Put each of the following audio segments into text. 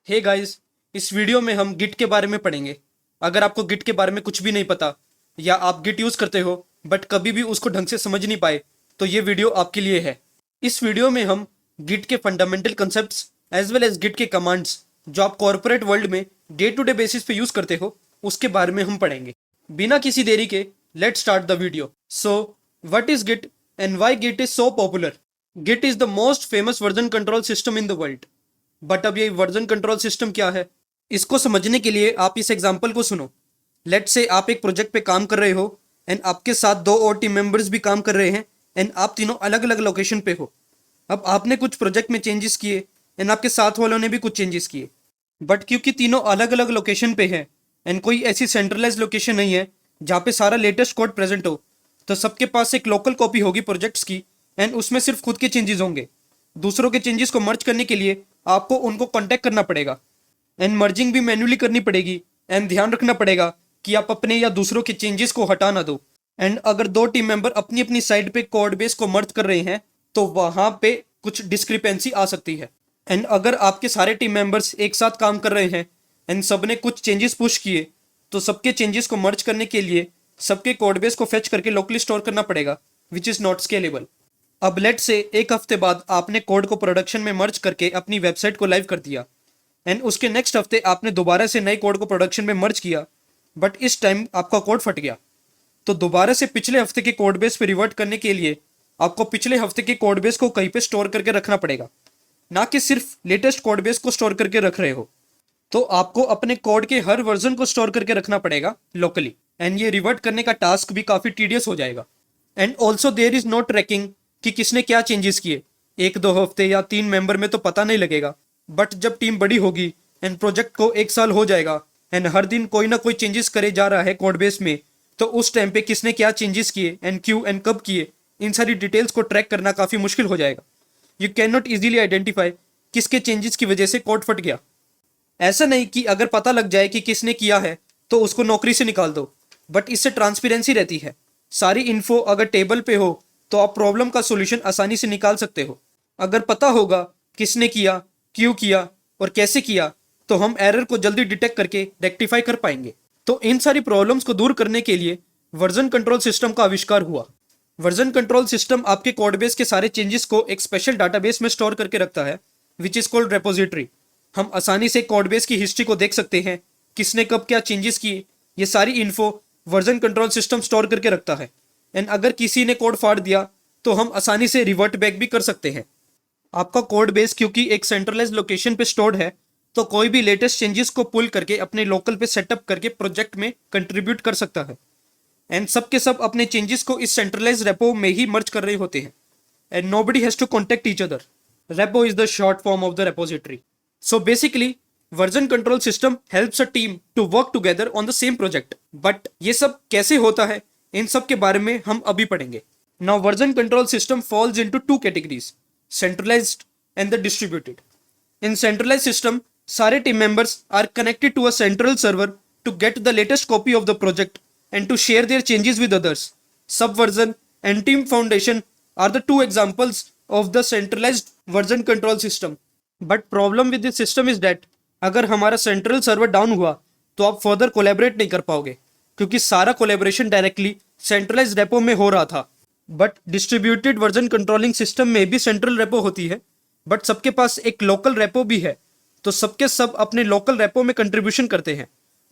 Hey guys, इस video में हम गिट के बारे में पढ़ेंगे। अगर आपको गिट के बारे में कुछ भी नहीं पता या आप गिट यूज़ करते हो बट कभी भी उसको ढंग से समझ नहीं पाए तो ये वीडियो आपके लिए है। इस वीडियो में हम गिट के fundamental concepts as well as Git के कमांड्स जो आप कॉर्पोरेट वर्ल्ड में डे टू डे बेसिस पे यूज़ करते हो उसके बारे में हम पढ़ेंगे। बिना किसी देरी के let start the video. So what is Git and why Git is so popular? Git is the most famous version control system in the world. But अब ये वर्जन कंट्रोल सिस्टम क्या है, इसको समझने के लिए आप इस एग्जांपल को सुनो। लेट से आप एक प्रोजेक्ट पे काम कर रहे हो एंड आपके साथ दो और टीम मेंबर्स भी काम कर रहे हैं एंड आप तीनों अलग अलग लोकेशन पे हो। अब आपने कुछ प्रोजेक्ट में चेंजेस किए एंड आपके साथ वालों ने भी कुछ चेंजेस किए, बट क्योंकि तीनों अलग अलग लोकेशन पे हैं एंड कोई ऐसी सेंट्रलाइज लोकेशन नहीं है जहाँ पे सारा लेटेस्ट कोड प्रेजेंट हो, तो सबके पास एक लोकल कॉपी होगी प्रोजेक्ट्स की एंड उसमें सिर्फ खुद के चेंजेस होंगे। दूसरों के चेंजेस को मर्ज करने के लिए आपको उनको कांटेक्ट करना पड़ेगा एंड मर्जिंग भी मैन्युअली करनी पड़ेगी एंड ध्यान रखना पड़ेगा कि आप अपने या दूसरों के चेंजेस को हटा ना दो। एंड अगर दो टीम मेंबर अपनी अपनी साइड पे कोड बेस को मर्ज कर रहे हैं तो वहां पे कुछ डिस्क्रिपेंसी आ सकती है। एंड अगर आपके सारे टीम मेंबर्स एक साथ काम कर रहे हैं एंड सबने कुछ चेंजेस पुश किए तो सबके चेंजेस को मर्ज करने के लिए सबके कोड बेस को फेच करके लोकली स्टोर करना पड़ेगा, विच इज नॉट स्केलेबल। अब लेट से एक हफ्ते बाद आपने कोड को प्रोडक्शन में मर्ज करके अपनी वेबसाइट को लाइव कर दिया एंड उसके नेक्स्ट हफ्ते आपने दोबारा से नए कोड को प्रोडक्शन में मर्ज किया, बट इस टाइम आपका कोड फट गया। तो दोबारा से पिछले हफ्ते के कोड बेस पे रिवर्ट करने के लिए आपको पिछले हफ्ते के कोड बेस को कहीं पे स्टोर करके रखना पड़ेगा, ना कि सिर्फ लेटेस्ट कोड बेस को स्टोर करके रख रहे हो। तो आपको अपने कोड के हर वर्जन को स्टोर करके रखना पड़ेगा लोकली एंड ये रिवर्ट करने का टास्क भी काफी टीडियस हो जाएगा। And also there is no tracking कि किसने क्या चेंजेस किए। एक दो हफ्ते या 3 मेंबर में तो पता नहीं लगेगा, बट जब टीम बड़ी होगी एंड प्रोजेक्ट को 1 साल हो जाएगा एंड हर दिन कोई ना कोई चेंजेस करे जा रहा है कोड बेस में, तो उस टाइम पे किसने क्या चेंजेस किए एंड क्यों एंड कब किए, इन सारी डिटेल्स को ट्रैक करना काफी मुश्किल हो जाएगा। You can not easily identify किसके चेंजेस की वजह से कोड फट गया। ऐसा नहीं कि अगर पता लग जाए कि किसने किया है तो उसको नौकरी से निकाल दो, बट इससे ट्रांसपेरेंसी रहती है। सारी इन्फो अगर टेबल पे हो तो आप प्रॉब्लम का सॉल्यूशन आसानी से निकाल सकते हो। अगर पता होगा किसने किया, क्यों किया और कैसे किया, तो हम एरर को जल्दी डिटेक्ट करके रेक्टिफाई कर पाएंगे। तो इन सारी प्रॉब्लम्स को दूर करने के लिए वर्जन कंट्रोल सिस्टम का आविष्कार हुआ। वर्जन कंट्रोल सिस्टम आपके कोडबेस के सारे चेंजेस को एक स्पेशल डाटाबेस में स्टोर करके रखता है, विच इज कॉल्ड रेपोजिटरी। हम आसानी से कोडबेस की हिस्ट्री को देख सकते हैं, किसने कब क्या चेंजेस किए, ये सारी info version control system store करके रखता है। एंड अगर किसी ने कोड फाड़ दिया तो हम आसानी से रिवर्ट बैक भी कर सकते हैं। आपका कोड बेस क्योंकि एक सेंट्रलाइज लोकेशन पे स्टोर्ड है, तो कोई भी लेटेस्ट चेंजेस को पुल करके अपने लोकल पे सेटअप करके प्रोजेक्ट में कंट्रीब्यूट कर सकता है। एंड सब के सब अपने चेंजेस को इस सेंट्रलाइज रेपो में ही मर्ज कर रहे होते हैं and nobody has to contact each other. Repo is the short form of the repository. So basically version control system helps a team to work together on the same project. But ये सब कैसे होता है, इन सब के बारे में हम अभी पढ़ेंगे। Now version control system falls into 2 categories, centralized and the distributed. In centralized system सारे team members are connected to a central server to get the latest copy of the project and to share their changes with others. Subversion and Team Foundation are the 2 examples of the centralized version control system. But problem with this system is that अगर हमारा central server down हुआ तो आप further collaborate नहीं कर पाओगे, क्योंकि सारा कोलैबोरेशन डायरेक्टली सेंट्रलाइज्ड रेपो में हो रहा था। But distributed version controlling system में भी सेंट्रल रेपो होती है, बट सबके पास एक लोकल रेपो भी है, तो सबके सब अपने लोकल रेपो में कंट्रीब्यूशन करते हैं।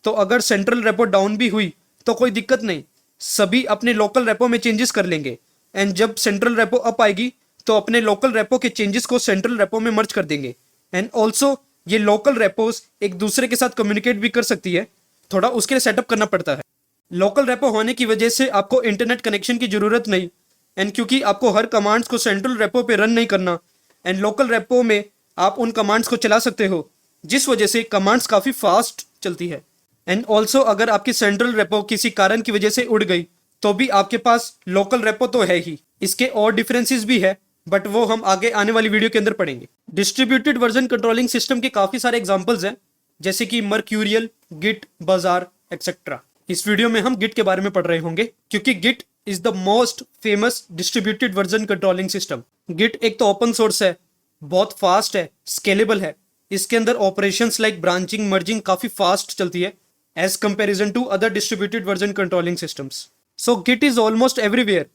तो अगर सेंट्रल रेपो डाउन भी हुई तो कोई दिक्कत नहीं, सभी अपने लोकल रेपो में चेंजेस कर लेंगे एंड जब सेंट्रल रेपो अप आएगी तो अपने लोकल रेपो के चेंजेस को सेंट्रल रेपो में मर्ज कर देंगे। एंड ऑल्सो ये लोकल रेपोस एक दूसरे के साथ कम्युनिकेट भी कर सकती है, थोड़ा उसके लिए सेटअप करना पड़ता है। लोकल रेपो होने की वजह से आपको इंटरनेट कनेक्शन की जरूरत नहीं, एंड क्योंकि आपको हर कमांड्स को सेंट्रल रेपो पे रन नहीं करना एंड लोकल रेपो में आप उन कमांड्स को चला सकते हो, जिस वजह से कमांड्स काफ़ी फास्ट चलती है। एंड ऑल्सो अगर आपकी सेंट्रल रेपो किसी कारण की वजह से उड़ गई तो भी आपके पास लोकल रेपो तो है ही। इसके और डिफरेंसेस भी है, बट वो हम आगे आने वाली वीडियो के अंदर पढ़ेंगे। डिस्ट्रीब्यूटेड वर्जन कंट्रोलिंग सिस्टम के काफ़ी सारे एग्जाम्पल्स हैं, जैसे कि मर्क्यूरियल, गिट, बाजार एक्सेट्रा। इस वीडियो में हम गिट के बारे में पढ़ रहे होंगे क्योंकि Git is the most famous distributed version controlling system. Git एक तो ओपन सोर्स है, बहुत फास्ट है, स्केलेबल है इसके अंदर ऑपरेशंस लाइक ब्रांचिंग मर्जिंग काफी फास्ट चलती है as comparison to other distributed version controlling systems. So Git is almost everywhere.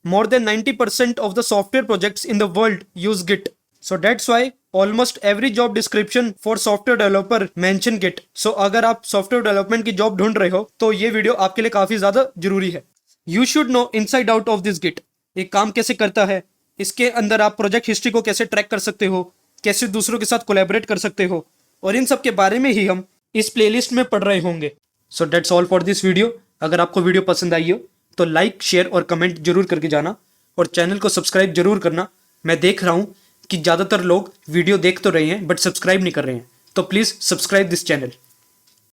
More than 90% of the software projects in the world use Git. So that's why almost every job description for software developer mention Git. So अगर आप software development की job ढूंढ रहे हो तो ये video आपके लिए काफी ज्यादा जरूरी है. You should know inside out of this Git. ये काम कैसे करता है, इसके अंदर आप प्रोजेक्ट हिस्ट्री को कैसे ट्रैक कर सकते हो, कैसे दूसरों के साथ कोलैबोरेट कर सकते हो, और इन सब के बारे में ही हम इस प्लेलिस्ट में पढ़ रहे होंगे. So that's all for this video. अगर आपको वीडियो पसंद आई हो तो लाइक शेयर और कमेंट जरूर करके जाना, और चैनल को सब्सक्राइब जरूर करना. मैं देख रहा हूँ कि ज़्यादातर लोग वीडियो देख तो रहे हैं बट सब्सक्राइब नहीं कर रहे हैं, तो प्लीज़ सब्सक्राइब दिस चैनल.